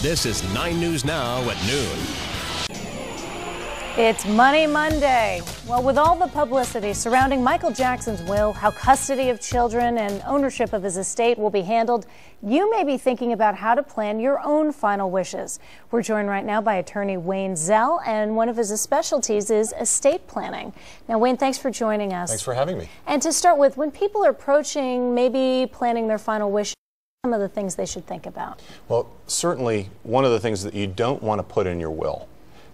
This is 9 News Now at noon. It's Money Monday. Well, with all the publicity surrounding Michael Jackson's will, how custody of children and ownership of his estate will be handled, you may be thinking about how to plan your own final wishes. We're joined right now by attorney Wayne Zell, and one of his specialties is estate planning. Now, Wayne, thanks for joining us. Thanks for having me. And to start with, when people are approaching maybe planning their final wishes, some of the things they should think about? Well, certainly one of the things that you don't want to put in your will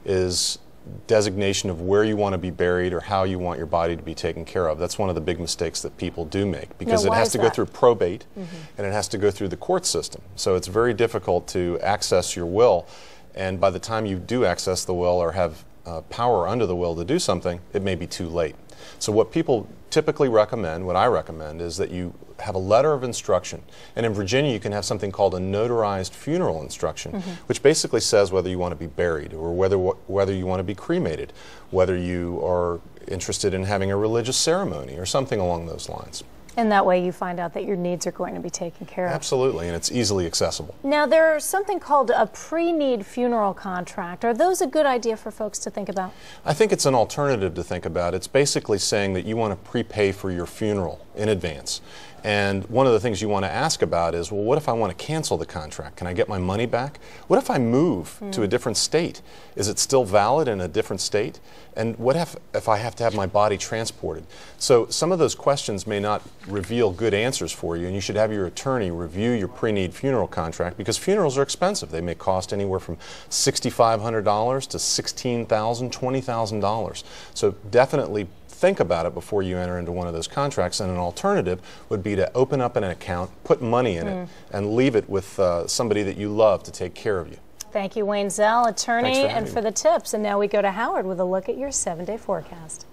is designation of where you want to be buried or how you want your body to be taken care of. That's one of the big mistakes that people do make, because it has to go through probate and it has to go through the court system. So it's very difficult to access your will, and by the time you do access the will or have power under the will to do something, it may be too late. So what people typically recommend, what I recommend, is that you have a letter of instruction. And in Virginia, you can have something called a notarized funeral instruction, which basically says whether you want to be buried or whether you want to be cremated, whether you are interested in having a religious ceremony or something along those lines. And that way you find out that your needs are going to be taken care of. Absolutely, and it's easily accessible. Now, there's something called a pre-need funeral contract. Are those a good idea for folks to think about? I think it's an alternative to think about. It's basically saying that you want to prepay for your funeral in advance. And one of the things you want to ask about is, well, what if I want to cancel the contract? Can I get my money back? What if I move to a different state? Is it still valid in a different state? And what if I have to have my body transported? So some of those questions may not reveal good answers for you, and you should have your attorney review your pre-need funeral contract, because funerals are expensive. They may cost anywhere from $6,500 to $16,000, $20,000. So definitely think about it before you enter into one of those contracts. And an alternative would be to open up an account, put money in it, and leave it with somebody that you love to take care of you. Thank you, Wayne Zell, attorney, and for the tips. And now we go to Howard with a look at your 7-day forecast.